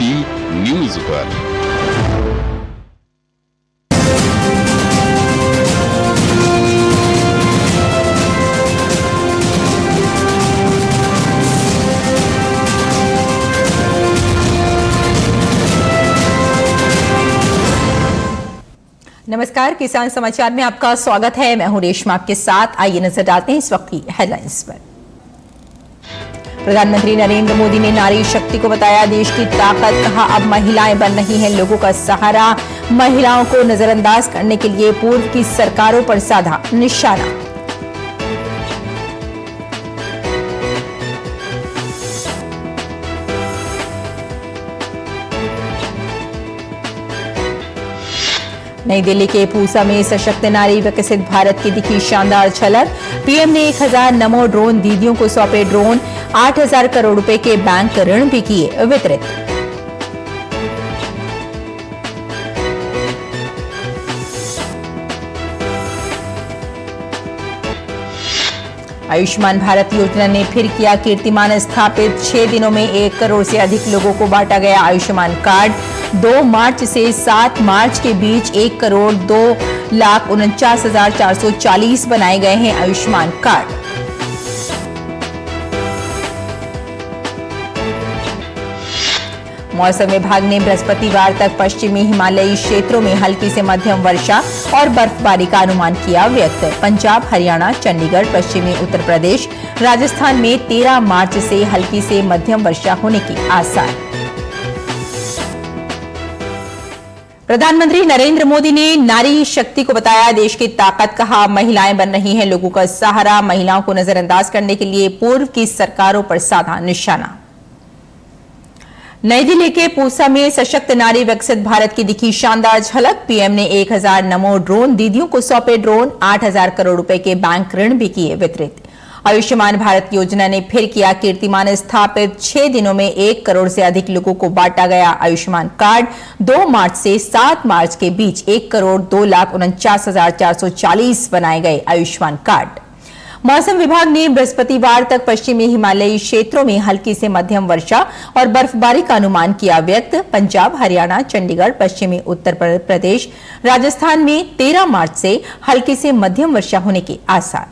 DD news पर। नमस्कार, किसान समाचार में आपका स्वागत है। मैं हूं रेशमा आपके साथ। आइए नजर डालते हैं इस वक्त की हेडलाइंस पर। प्रधानमंत्री नरेंद्र मोदी ने नारी शक्ति को बताया देश की ताकत, कहा अब महिलाएं बन रही हैं लोगों का सहारा। महिलाओं को नजरअंदाज करने के लिए पूर्व की सरकारों पर साधा निशाना। नई दिल्ली के पूसा में सशक्त नारी विकसित भारत की दिखी शानदार झलक। पीएम ने 1000 नमो ड्रोन दीदियों को सौंपे ड्रोन। 8000 करोड़ रुपए के बैंक ऋण भी किए वितरित। आयुष्मान भारत योजना ने फिर किया कीर्तिमान स्थापित। 6 दिनों में 1 करोड़ से अधिक लोगों को बांटा गया आयुष्मान कार्ड। 2 मार्च से 7 मार्च के बीच 1 करोड़ 2,49,440 बनाए गए हैं आयुष्मान कार्ड। मौसम विभाग ने बृहस्पतिवार तक पश्चिमी हिमालयी क्षेत्रों में हल्की से मध्यम वर्षा और बर्फबारी का अनुमान किया व्यक्त। पंजाब, हरियाणा, चंडीगढ़, पश्चिमी उत्तर प्रदेश, राजस्थान में 13 मार्च से हल्की से मध्यम वर्षा होने की आसार। प्रधानमंत्री नरेंद्र मोदी ने नारी शक्ति को बताया देश की ताकत, कहा महिलाएं बन रही हैं लोगों का सहारा। महिलाओं को नजरअंदाज करने के लिए पूर्व की सरकारों पर साधा निशाना। नई दिल्ली के पूसा में सशक्त नारी विकसित भारत की दिखी शानदार झलक। पीएम ने 1000 नमो ड्रोन दीदियों को सौंपे ड्रोन। 8000 करोड़ रुपए के बैंक ऋण भी किए वितरित। आयुष्मान भारत योजना ने फिर किया कीर्तिमान स्थापित। 6 दिनों में 1 करोड़ से अधिक लोगों को बांटा गया आयुष्मान कार्ड। 2 मार्च से 7 मार्च के बीच 1 करोड़ 2,49,440 बनाए गए आयुष्मान कार्ड। मौसम विभाग ने बृहस्पतिवार तक पश्चिमी हिमालयी क्षेत्रों में हल्की से मध्यम वर्षा और बर्फबारी का अनुमान किया व्यक्त। पंजाब, हरियाणा, चंडीगढ़, पश्चिमी उत्तर प्रदेश, राजस्थान में 13 मार्च से हल्की से मध्यम वर्षा होने के आसार।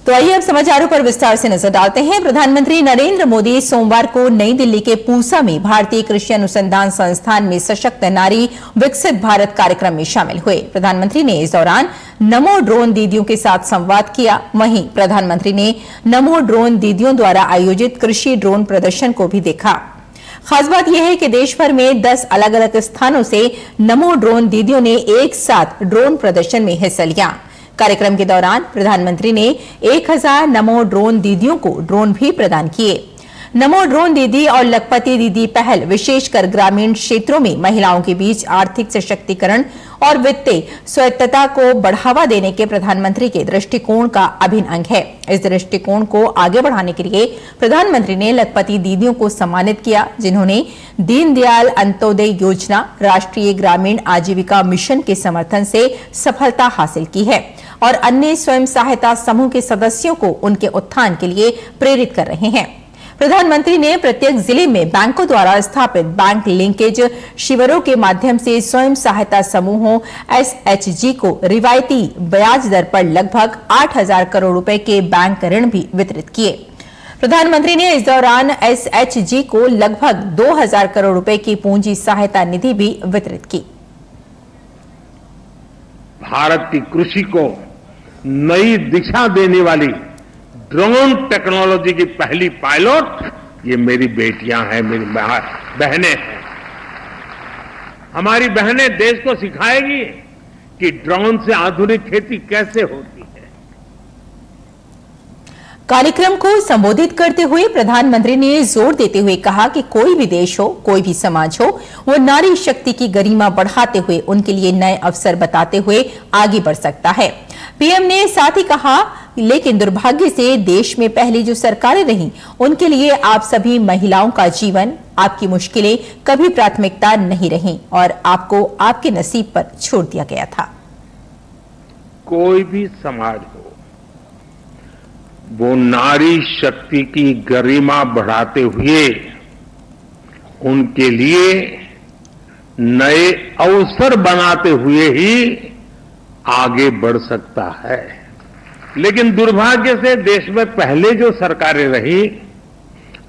तो आइए अब समाचारों पर विस्तार से नजर डालते हैं। प्रधानमंत्री नरेंद्र मोदी सोमवार को नई दिल्ली के पूसा में भारतीय कृषि अनुसंधान संस्थान में सशक्त नारी विकसित भारत कार्यक्रम में शामिल हुए। प्रधानमंत्री ने इस दौरान नमो ड्रोन दीदियों के साथ संवाद किया। वहीं प्रधानमंत्री ने नमो ड्रोन दीदियों द्वारा आयोजित कृषि ड्रोन प्रदर्शन को भी देखा। खास बात यह है कि देश भर में 10 अलग अलग स्थानों से नमो ड्रोन दीदियों ने एक साथ ड्रोन प्रदर्शन में हिस्सा लिया। कार्यक्रम के दौरान प्रधानमंत्री ने 1000 नमो ड्रोन दीदियों को ड्रोन भी प्रदान किए। नमो ड्रोन दीदी और लखपति दीदी पहल विशेषकर ग्रामीण क्षेत्रों में महिलाओं के बीच आर्थिक सशक्तिकरण और वित्तीय स्वायत्तता को बढ़ावा देने के प्रधानमंत्री के दृष्टिकोण का अभिन्न अंग है। इस दृष्टिकोण को आगे बढ़ाने के लिए प्रधानमंत्री ने लखपति दीदियों को सम्मानित किया, जिन्होंने दीनदयाल अंत्योदय योजना, राष्ट्रीय ग्रामीण आजीविका मिशन के समर्थन से सफलता हासिल की है और अन्य स्वयं सहायता समूह के सदस्यों को उनके उत्थान के लिए प्रेरित कर रहे हैं। प्रधानमंत्री ने प्रत्येक जिले में बैंकों द्वारा स्थापित बैंक लिंकेज शिविरों के माध्यम से स्वयं सहायता समूहों एसएचजी को रिवायती ब्याज दर पर लगभग 8000 करोड़ रुपए के बैंक ऋण भी वितरित किए। प्रधानमंत्री ने इस दौरान एसएचजी को लगभग 2000 करोड़ रुपए की पूंजी सहायता निधि भी वितरित की। भारत की कृषि को नई दिशा देने वाली ड्रोन टेक्नोलॉजी की पहली पायलट ये मेरी बेटियां हैं, मेरी बहनें हैं। हमारी बहनें देश को सिखाएगी कि ड्रोन से आधुनिक खेती कैसे होती है। कार्यक्रम को संबोधित करते हुए प्रधानमंत्री ने जोर देते हुए कहा कि कोई भी देश हो, कोई भी समाज हो, वो नारी शक्ति की गरिमा बढ़ाते हुए उनके लिए नए अवसर बताते हुए आगे बढ़ सकता है। पीएम ने साथ ही कहा, लेकिन दुर्भाग्य से देश में पहले जो सरकारें रहीं, उनके लिए आप सभी महिलाओं का जीवन, आपकी मुश्किलें कभी प्राथमिकता नहीं रहीं और आपको आपके नसीब पर छोड़ दिया गया था। कोई भी समाज हो, वो नारी शक्ति की गरिमा बढ़ाते हुए उनके लिए नए अवसर बनाते हुए ही आगे बढ़ सकता है। लेकिन दुर्भाग्य से देश में पहले जो सरकारें रही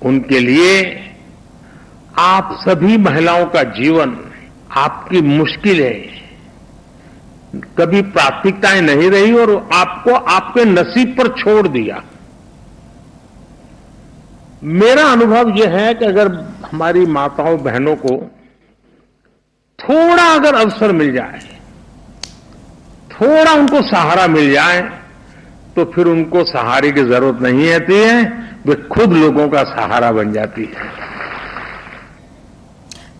उनके लिए आप सभी महिलाओं का जीवन, आपकी मुश्किलें कभी प्राथमिकताएं नहीं रही और आपको आपके नसीब पर छोड़ दिया। मेरा अनुभव यह है कि अगर हमारी माताओं बहनों को थोड़ा अगर अवसर मिल जाए, थोड़ा उनको सहारा मिल जाए, तो फिर उनको सहारे की जरूरत नहीं रहती है, वे खुद लोगों का सहारा बन जाती है।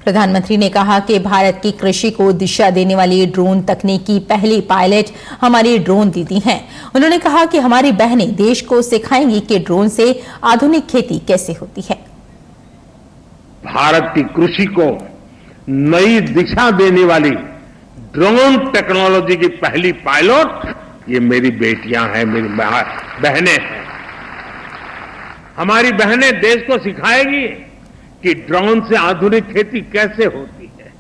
प्रधानमंत्री ने कहा कि भारत की कृषि को दिशा देने वाली ड्रोन तकनीक की पहली पायलट हमारी ड्रोन दीदी हैं। उन्होंने कहा कि हमारी बहनें देश को सिखाएंगी कि ड्रोन से आधुनिक खेती कैसे होती है। भारत की कृषि को नई दिशा देने वाली ड्रोन टेक्नोलॉजी की पहली पायलट ये मेरी बेटियां हैं, मेरी बहनें हैं। हमारी बहनें देश को सिखाएगी कि ड्रोन से आधुनिक खेती कैसे होती है।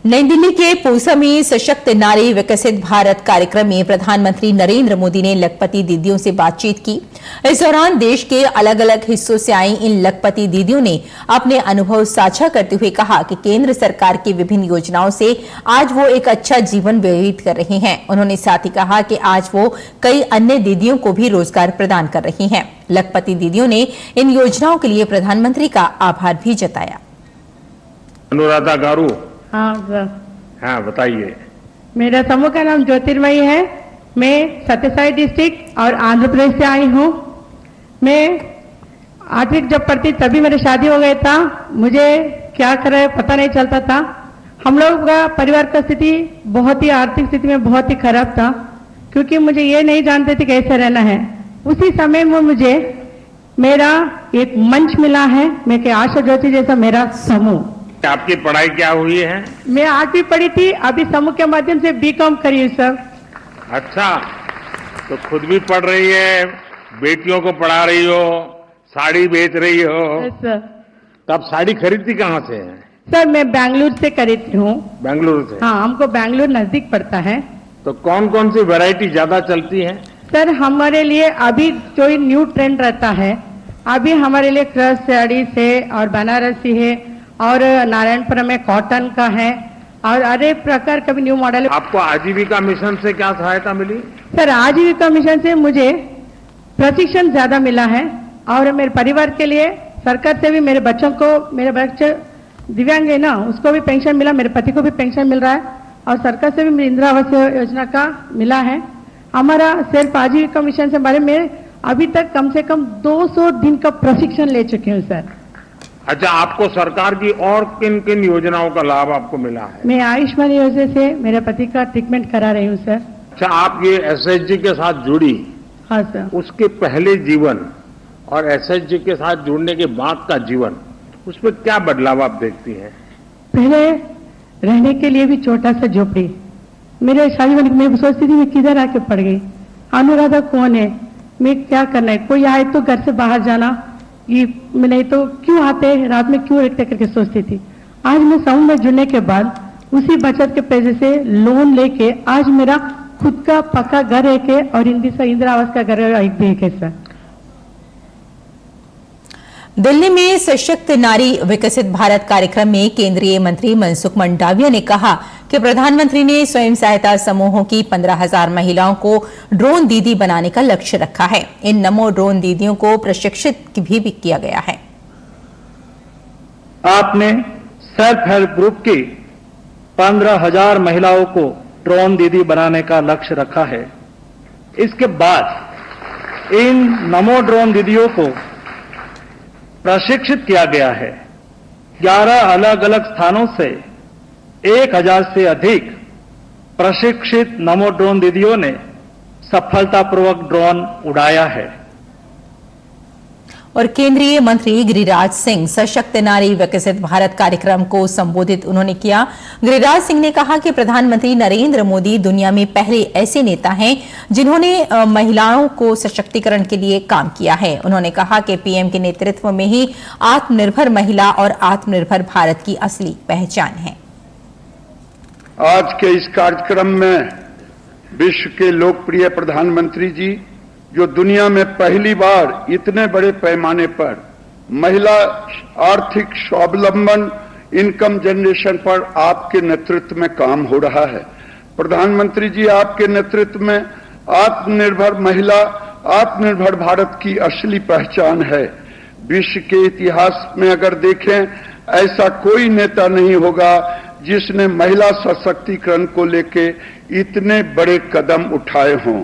नई दिल्ली के पूसा में सशक्त नारी विकसित भारत कार्यक्रम में प्रधानमंत्री नरेंद्र मोदी ने लखपति दीदियों से बातचीत की। इस दौरान देश के अलग अलग हिस्सों से आई इन लखपति दीदियों ने अपने अनुभव साझा करते हुए कहा कि केंद्र सरकार की विभिन्न योजनाओं से आज वो एक अच्छा जीवन व्यतीत कर रही हैं। उन्होंने साथ ही कहा कि आज वो कई अन्य दीदियों को भी रोजगार प्रदान कर रही हैं। लखपति दीदियों ने इन योजनाओं के लिए प्रधानमंत्री का आभार भी जताया। अनुराधा गारू। हाँ सर। हाँ बताइए। मेरा समूह का नाम ज्योतिर्मयी है। मैं सत्यसाई डिस्ट्रिक्ट और आंध्र प्रदेश से आई हूँ। मैं 8वीं जब पढ़ती तभी मेरी शादी हो गया था। मुझे क्या करे पता नहीं चलता था। हम लोग का परिवार का स्थिति बहुत ही आर्थिक स्थिति में बहुत ही खराब था, क्योंकि मुझे ये नहीं जानते थे कैसे रहना है। उसी समय में मुझे मेरा एक मंच मिला है, मैं के आशा ज्योति जैसा मेरा समूह। आपकी पढ़ाई क्या हुई है? मैं 8वीं पढ़ी थी, अभी समूह के माध्यम से बीकॉम करी हूँ सर। अच्छा, तो खुद भी पढ़ रही है, बेटियों को पढ़ा रही हो, साड़ी बेच रही हो। सर तब साड़ी खरीदती कहाँ से है? सर मैं बेंगलुरु से खरीदती हूँ। बेंगलुरु से? हाँ, हमको बेंगलुरु नजदीक पड़ता है। तो कौन कौन सी वैरायटी ज्यादा चलती है? सर हमारे लिए अभी जो न्यू ट्रेंड रहता है, अभी हमारे लिए क्रश साड़ी से और बनारसी है और नारायणपुरम में कॉटन का है और अनेक प्रकार का भी न्यू मॉडल। आपको आजीविका मिशन से क्या सहायता मिली? सर आजीविका मिशन से मुझे प्रशिक्षण ज्यादा मिला है और मेरे परिवार के लिए सरकार से भी मेरे बच्चों को, मेरे बच्चे दिव्यांग है ना, उसको भी पेंशन मिला, मेरे पति को भी पेंशन मिल रहा है और सरकार से भी इंदिरा आवास योजना का मिला है। हमारा सिर्फ आजीविका मिशन से बारे में अभी तक कम से कम 200 दिन का प्रशिक्षण ले चुके हूँ सर। अच्छा, आपको सरकार की और किन किन योजनाओं का लाभ आपको मिला है? मैं आयुष्मान योजना से मेरे पति का ट्रीटमेंट करा रही हूँ सर। अच्छा, आप ये एसएचजी के साथ जुड़ी? हाँ सर। उसके पहले जीवन और एसएचजी के साथ जुड़ने के बाद का जीवन, उसमें क्या बदलाव आप देखती हैं? पहले रहने के लिए भी छोटा सा झोपड़ी, मेरे शादी वाली मैं सोचती थी मैं किधर आके पड़ गई। अनुराधा कौन है, मैं क्या करना है, कोई आए तो घर से बाहर जाना, ये नहीं तो क्यों आते रात में क्यों रखते करके सोचती थी। आज मैं समूह में जुड़ने के बाद उसी बचत के पैसे से लोन लेके आज मेरा खुद का पक्का घर एक है और इंदिरा आवास का घर एक भी है सर। दिल्ली में सशक्त नारी विकसित भारत कार्यक्रम में केंद्रीय मंत्री मनसुख मंडाविया ने कहा कि प्रधानमंत्री ने स्वयं सहायता समूहों की 15,000 महिलाओं को ड्रोन दीदी बनाने का लक्ष्य रखा है। इन नमो ड्रोन दीदियों को प्रशिक्षित भी किया गया है। आपने सेल्फ हेल्प ग्रुप की 15,000 महिलाओं को ड्रोन दीदी बनाने का लक्ष्य रखा है। इसके बाद इन नमो ड्रोन दीदियों को प्रशिक्षित किया गया है। 11 अलग अलग स्थानों से 1,000 से अधिक प्रशिक्षित नमो ड्रोन दीदियों ने सफलतापूर्वक ड्रोन उड़ाया है। और केंद्रीय मंत्री गिरिराज सिंह सशक्त नारी विकसित भारत कार्यक्रम को संबोधित उन्होंने किया। गिरिराज सिंह ने कहा कि प्रधानमंत्री नरेंद्र मोदी दुनिया में पहले ऐसे नेता हैं जिन्होंने महिलाओं को सशक्तिकरण के लिए काम किया है। उन्होंने कहा कि पीएम के नेतृत्व में ही आत्मनिर्भर महिला और आत्मनिर्भर भारत की असली पहचान है। आज के इस कार्यक्रम में विश्व के लोकप्रिय प्रधानमंत्री जी, जो दुनिया में पहली बार इतने बड़े पैमाने पर महिला आर्थिक स्वावलंबन इनकम जनरेशन पर आपके नेतृत्व में काम हो रहा है। प्रधानमंत्री जी, आपके नेतृत्व में आत्मनिर्भर महिला, आत्मनिर्भर भारत की असली पहचान है। विश्व के इतिहास में अगर देखें, ऐसा कोई नेता नहीं होगा जिसने महिला सशक्तिकरण को लेके इतने बड़े कदम उठाए हों।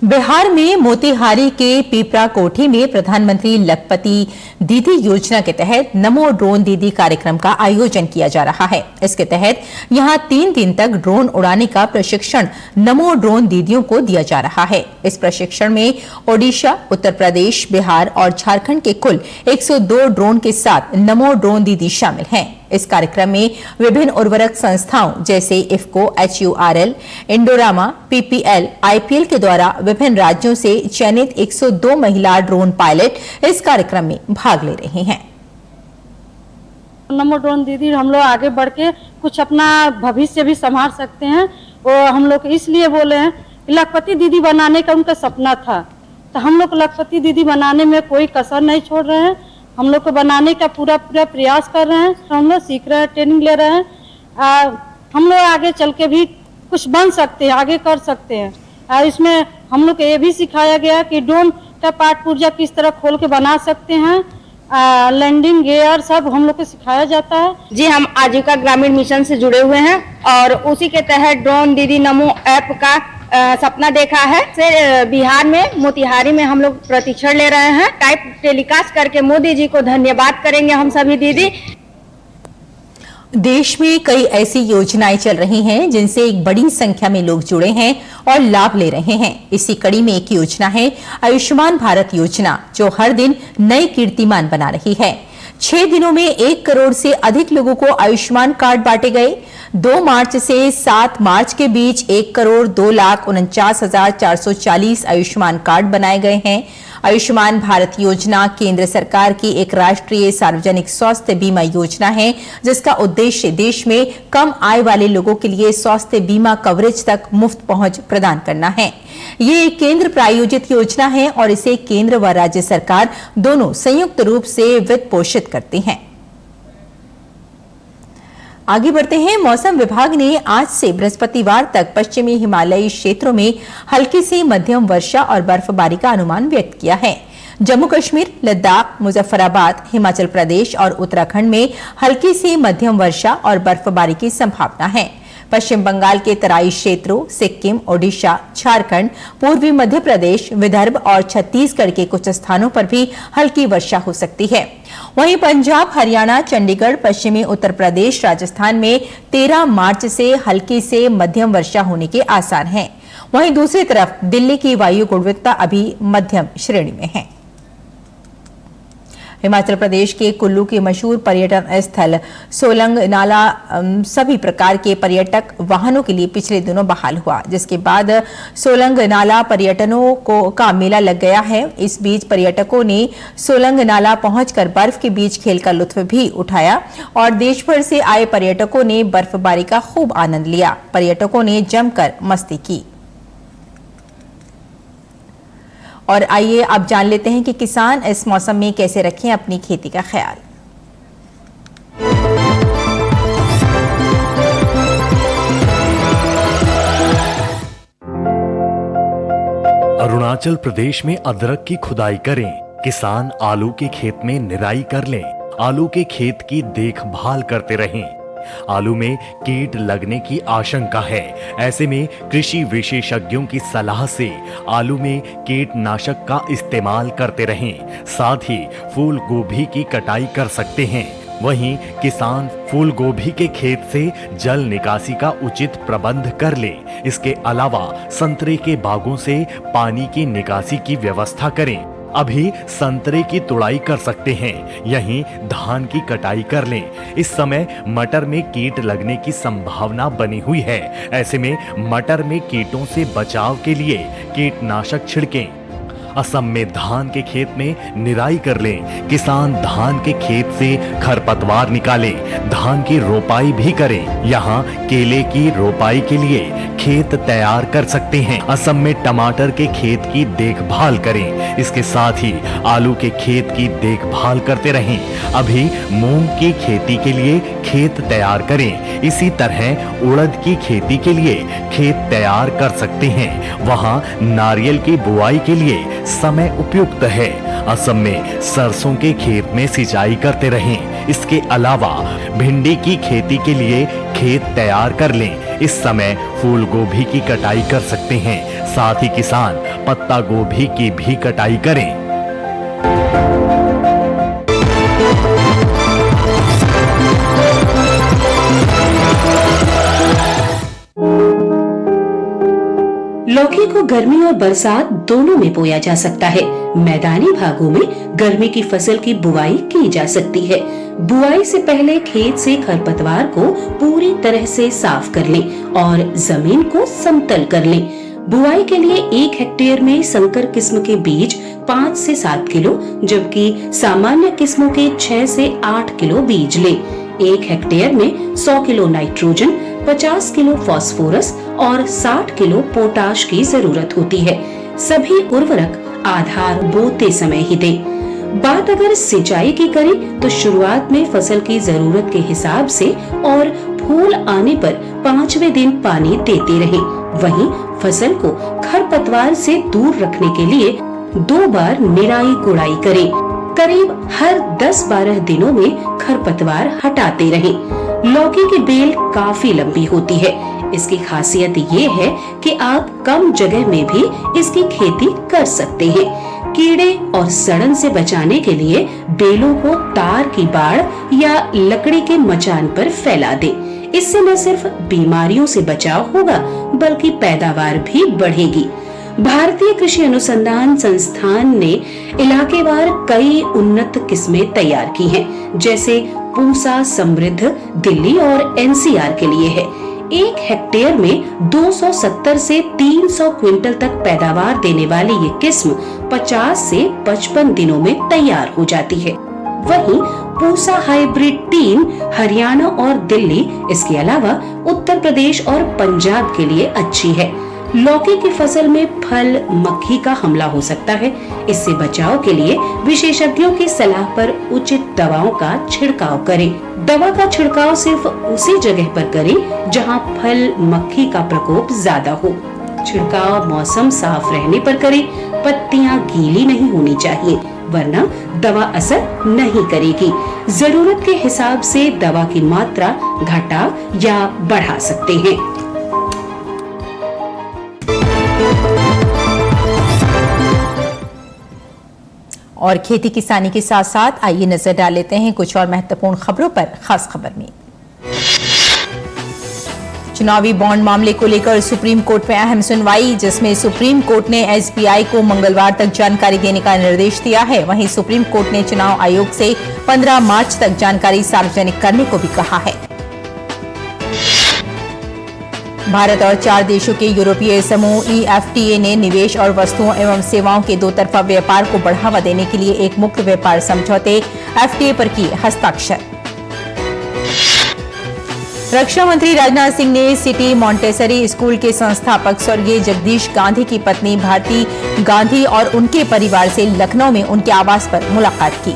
बिहार में मोतिहारी के पीपरा कोठी में प्रधानमंत्री लखपति दीदी योजना के तहत नमो ड्रोन दीदी कार्यक्रम का आयोजन किया जा रहा है। इसके तहत यहां 3 दिन तक ड्रोन उड़ाने का प्रशिक्षण नमो ड्रोन दीदियों को दिया जा रहा है। इस प्रशिक्षण में ओडिशा, उत्तर प्रदेश, बिहार और झारखंड के कुल 102 ड्रोन के साथ नमो ड्रोन दीदी शामिल हैं। इस कार्यक्रम में विभिन्न उर्वरक संस्थाओं जैसे IFFCO, HURL, Indorama, PPL, IPL के द्वारा विभिन्न राज्यों से चयनित 102 महिला ड्रोन पायलट इस कार्यक्रम में भाग ले रहे हैं। नमो ड्रोन दीदी हम लोग आगे बढ़ के कुछ अपना भविष्य भी संभाल सकते हैं। वो हम लोग इसलिए बोले हैं, लखपति दीदी बनाने का उनका सपना था, तो हम लोग लखपति दीदी बनाने में कोई कसर नहीं छोड़ रहे हैं। हम लोग को बनाने का पूरा प्रयास कर रहे हैं। हम लोग सीख रहे हैं, ट्रेनिंग ले रहे हैं। हम लोग आगे चल के भी कुछ बन सकते हैं, आगे कर सकते हैं। और इसमें हम लोग को ये भी सिखाया गया कि ड्रोन का पार्ट पुर्जा किस तरह खोल के बना सकते हैं। लैंडिंग गियर सब हम लोग को सिखाया जाता है। जी, हम आजीविका ग्रामीण मिशन से जुड़े हुए हैं और उसी के तहत ड्रोन दीदी नमो ऐप का सपना देखा है। से बिहार में मोतिहारी में हम लोग प्रशिक्षण ले रहे हैं। टाइप टेलीकास्ट करके मोदी जी को धन्यवाद करेंगे हम सभी दीदी। देश में कई ऐसी योजनाएं चल रही हैं जिनसे एक बड़ी संख्या में लोग जुड़े हैं और लाभ ले रहे हैं। इसी कड़ी में एक योजना है आयुष्मान भारत योजना, जो हर दिन नए कीर्तिमान बना रही है। 6 दिनों में 1 करोड़ से अधिक लोगों को आयुष्मान कार्ड बांटे गए। 2 मार्च से 7 मार्च के बीच 1,02,49,440 आयुष्मान कार्ड बनाए गए हैं। आयुष्मान भारत योजना केंद्र सरकार की एक राष्ट्रीय सार्वजनिक स्वास्थ्य बीमा योजना है, जिसका उद्देश्य देश में कम आय वाले लोगों के लिए स्वास्थ्य बीमा कवरेज तक मुफ्त पहुंच प्रदान करना है। ये एक केंद्र प्रायोजित योजना है और इसे केंद्र व राज्य सरकार दोनों संयुक्त रूप से वित्त पोषित करती हैं। आगे बढ़ते हैं। मौसम विभाग ने आज से बृहस्पतिवार तक पश्चिमी हिमालयी क्षेत्रों में हल्की से मध्यम वर्षा और बर्फबारी का अनुमान व्यक्त किया है। जम्मू कश्मीर, लद्दाख, मुजफ्फराबाद, हिमाचल प्रदेश और उत्तराखंड में हल्की से मध्यम वर्षा और बर्फबारी की संभावना है। पश्चिम बंगाल के तराई क्षेत्रों, सिक्किम, ओडिशा, झारखंड, पूर्वी मध्य प्रदेश, विदर्भ और छत्तीसगढ़ के कुछ स्थानों पर भी हल्की वर्षा हो सकती है। वहीं पंजाब, हरियाणा, चंडीगढ़, पश्चिमी उत्तर प्रदेश, राजस्थान में 13 मार्च से हल्की से मध्यम वर्षा होने के आसार हैं। वहीं दूसरी तरफ दिल्ली की वायु गुणवत्ता अभी मध्यम श्रेणी में है। हिमाचल प्रदेश के कुल्लू के मशहूर पर्यटन स्थल सोलंग नाला सभी प्रकार के पर्यटक वाहनों के लिए पिछले दिनों बहाल हुआ, जिसके बाद सोलंग नाला पर्यटनों का मेला लग गया है। इस बीच पर्यटकों ने सोलंग नाला पहुंचकर बर्फ के बीच खेल का लुत्फ भी उठाया और देश भर से आए पर्यटकों ने बर्फबारी का खूब आनंद लिया। पर्यटकों ने जमकर मस्ती की। और आइए अब जान लेते हैं कि किसान इस मौसम में कैसे रखें अपनी खेती का ख्याल। अरुणाचल प्रदेश में अदरक की खुदाई करें। किसान आलू के खेत में निराई कर लें। आलू के खेत की देखभाल करते रहें। आलू में कीट लगने की आशंका है। ऐसे में कृषि विशेषज्ञों की सलाह से आलू में कीटनाशक का इस्तेमाल करते रहें। साथ ही फूल गोभी की कटाई कर सकते हैं। वहीं किसान फूल गोभी के खेत से जल निकासी का उचित प्रबंध कर ले। इसके अलावा संतरे के बागों से पानी की निकासी की व्यवस्था करें। अभी संतरे की तुड़ाई कर सकते हैं, यहीं धान की कटाई कर लें। इस समय मटर में कीट लगने की संभावना बनी हुई है। ऐसे में मटर में कीटों से बचाव के लिए कीटनाशक छिड़कें। असम में धान के खेत में निराई कर लें। किसान धान के खेत से खरपतवार निकालें, धान की रोपाई भी करें। यहाँ केले की रोपाई के लिए खेत तैयार कर सकते हैं। असम में टमाटर के खेत की देखभाल करें। इसके साथ ही आलू के खेत की देखभाल करते रहें। अभी मूंग की खेती के लिए खेत तैयार करें। इसी तरह उड़द की खेती के लिए खेत तैयार कर सकते हैं। वहाँ नारियल की बुआई के लिए समय उपयुक्त है। असम में सरसों के खेत में सिंचाई करते रहें। इसके अलावा भिंडी की खेती के लिए खेत तैयार कर लें। इस समय फूल गोभी की कटाई कर सकते हैं। साथ ही किसान पत्ता गोभी की भी कटाई करें। लौकी को गर्मी और बरसात दोनों में बोया जा सकता है। मैदानी भागों में गर्मी की फसल की बुआई की जा सकती है। बुआई से पहले खेत से खरपतवार को पूरी तरह से साफ कर लें और जमीन को समतल कर लें। बुआई के लिए 1 हेक्टेयर में संकर किस्म के बीज 5 से 7 किलो, जबकि सामान्य किस्मों के 6 से 8 किलो बीज लें। 1 हेक्टेयर में 100 किलो नाइट्रोजन, 50 किलो फास्फोरस और 60 किलो पोटाश की जरूरत होती है। सभी उर्वरक आधार बोते समय ही दें। बात अगर सिंचाई की करें तो शुरुआत में फसल की जरूरत के हिसाब से और फूल आने पर 5वें दिन पानी देते रहें। वहीं फसल को खरपतवार से दूर रखने के लिए 2 बार निराई गुड़ाई करें। करीब हर 10-12 दिनों में खरपतवार हटाते रहें। लौकी की बेल काफी लंबी होती है। इसकी खासियत ये है कि आप कम जगह में भी इसकी खेती कर सकते हैं। कीड़े और सड़न से बचाने के लिए बेलों को तार की बाड़ या लकड़ी के मचान पर फैला दें। इससे न सिर्फ बीमारियों से बचाव होगा बल्कि पैदावार भी बढ़ेगी। भारतीय कृषि अनुसंधान संस्थान ने इलाकेवार कई उन्नत किस्में तैयार की हैं, जैसे पूसा समृद्ध दिल्ली और एनसीआर के लिए है। 1 हेक्टेयर में 270 से 300 क्विंटल तक पैदावार देने वाली ये किस्म 50 से 55 दिनों में तैयार हो जाती है। वहीं पूसा हाइब्रिड 3 हरियाणा और दिल्ली, इसके अलावा उत्तर प्रदेश और पंजाब के लिए अच्छी है। लौकी की फसल में फल मक्खी का हमला हो सकता है। इससे बचाव के लिए विशेषज्ञों की सलाह पर उचित दवाओं का छिड़काव करें। दवा का छिड़काव सिर्फ उसी जगह पर करें जहां फल मक्खी का प्रकोप ज्यादा हो। छिड़काव मौसम साफ रहने पर करें। पत्तियां गीली नहीं होनी चाहिए, वरना दवा असर नहीं करेगी। जरूरत के हिसाब से दवा की मात्रा घटा या बढ़ा सकते हैं। और खेती किसानी के साथ साथ आइए नजर डाल लेते हैं कुछ और महत्वपूर्ण खबरों पर। खास खबर में चुनावी बॉन्ड मामले को लेकर सुप्रीम कोर्ट में अहम सुनवाई, जिसमें सुप्रीम कोर्ट ने एसबीआई को मंगलवार तक जानकारी देने का निर्देश दिया है। वहीं सुप्रीम कोर्ट ने चुनाव आयोग से 15 मार्च तक जानकारी सार्वजनिक करने को भी कहा है। भारत और 4 देशों के यूरोपीय समूह EFTA ने निवेश और वस्तुओं एवं सेवाओं के 2 तरफा व्यापार को बढ़ावा देने के लिए एक मुक्त व्यापार समझौते FTA पर किए हस्ताक्षर। रक्षा मंत्री राजनाथ सिंह ने सिटी मॉन्टेसरी स्कूल के संस्थापक स्वर्गीय जगदीश गांधी की पत्नी भारती गांधी और उनके परिवार से लखनऊ में उनके आवास पर मुलाकात की।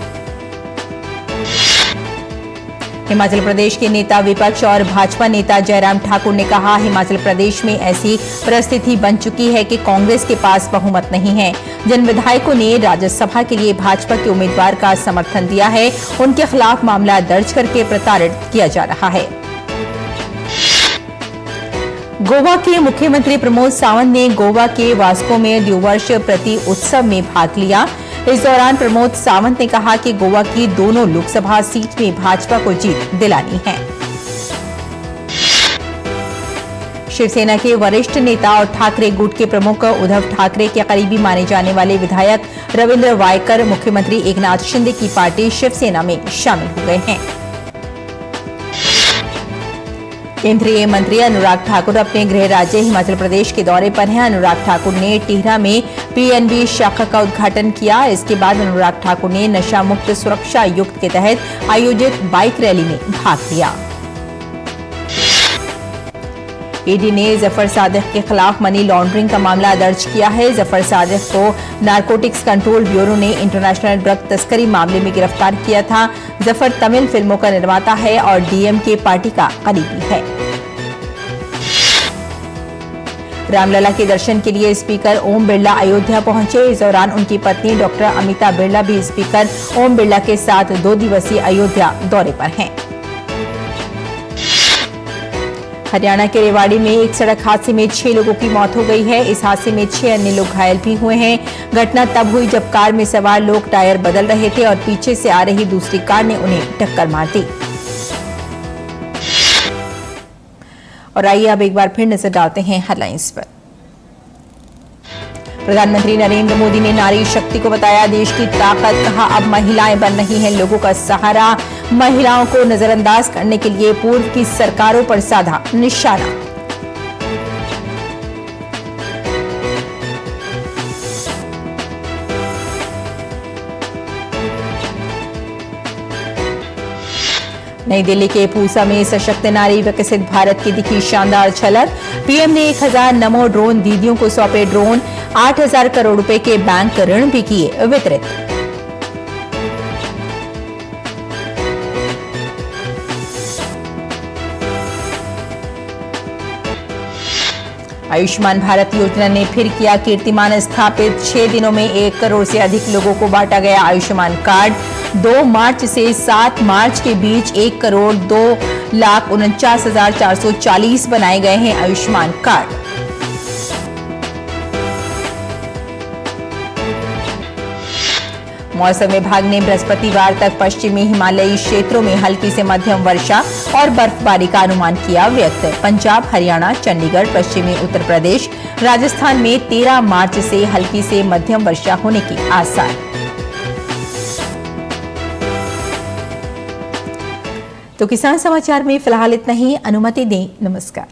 हिमाचल प्रदेश के नेता विपक्ष और भाजपा नेता जयराम ठाकुर ने कहा, हिमाचल प्रदेश में ऐसी परिस्थिति बन चुकी है कि कांग्रेस के पास बहुमत नहीं है। जिन विधायकों ने राज्यसभा के लिए भाजपा के उम्मीदवार का समर्थन दिया है, उनके खिलाफ मामला दर्ज करके प्रताड़ित किया जा रहा है। गोवा के मुख्यमंत्री प्रमोद सावंत ने गोवा के वास्को में द्विवर्ष प्रति उत्सव में भाग लिया। इस दौरान प्रमोद सावंत ने कहा कि गोवा की दोनों लोकसभा सीट में भाजपा को जीत दिलानी है। शिवसेना के वरिष्ठ नेता और ठाकरे गुट के प्रमुख उद्धव ठाकरे के करीबी माने जाने वाले विधायक रविंद्र वायकर मुख्यमंत्री एकनाथ शिंदे की पार्टी शिवसेना में शामिल हो गए हैं। केंद्रीय मंत्री अनुराग ठाकुर अपने गृह राज्य हिमाचल प्रदेश के दौरे पर हैं। अनुराग ठाकुर ने टिहरा में पीएनबी शाखा का उद्घाटन किया। इसके बाद अनुराग ठाकुर ने नशा मुक्त सुरक्षा युक्त के तहत आयोजित बाइक रैली में भाग लिया। ईडी ने जफर सादिक के खिलाफ मनी लॉन्ड्रिंग का मामला दर्ज किया है। जफर सादिक को नारकोटिक्स कंट्रोल ब्यूरो ने इंटरनेशनल ड्रग तस्करी मामले में गिरफ्तार किया था। जफर तमिल फिल्मों का निर्माता है और डीएमके पार्टी का करीबी है। रामलला के दर्शन के लिए स्पीकर ओम बिरला अयोध्या पहुंचे। इस दौरान उनकी पत्नी डॉक्टर अमिता बिरला भी स्पीकर ओम बिरला के साथ 2 दिवसीय अयोध्या दौरे पर हैं। हरियाणा के रेवाड़ी में एक सड़क हादसे में 6 लोगों की मौत हो गई है। इस हादसे में 6 अन्य लोग घायल भी हुए हैं। घटना तब हुई जब कार में सवार लोग टायर बदल रहे थे और पीछे से आ रही दूसरी कार ने उन्हें टक्कर मार दी। और आइए अब एक बार फिर नजर डालते हैं हेडलाइंस पर। प्रधानमंत्री नरेंद्र मोदी ने नारी शक्ति को बताया देश की ताकत, कहा अब महिलाएं बन रही हैं लोगों का सहारा। महिलाओं को नजरअंदाज करने के लिए पूर्व की सरकारों पर साधा निशाना। नई दिल्ली के पूसा में सशक्त नारी विकसित भारत की दिखी शानदार झलक। पीएम ने 1000 नमो ड्रोन दीदियों को सौंपे ड्रोन। 8000 करोड़ रुपए के बैंक ऋण भी किए वितरित। आयुष्मान भारत योजना ने फिर किया कीर्तिमान स्थापित। 6 दिनों में 1 करोड़ से अधिक लोगों को बांटा गया आयुष्मान कार्ड। 2 मार्च से 7 मार्च के बीच 1 करोड़ 2,49,440 बनाए गए हैं आयुष्मान कार्ड। मौसम विभाग ने बृहस्पतिवार तक पश्चिमी हिमालयी क्षेत्रों में हल्की से मध्यम वर्षा और बर्फबारी का अनुमान किया व्यक्त। पंजाब, हरियाणा, चंडीगढ़, पश्चिमी उत्तर प्रदेश, राजस्थान में 13 मार्च से हल्की से मध्यम वर्षा होने की आसार। तो किसान समाचार में फिलहाल इतना ही। अनुमति दें, नमस्कार।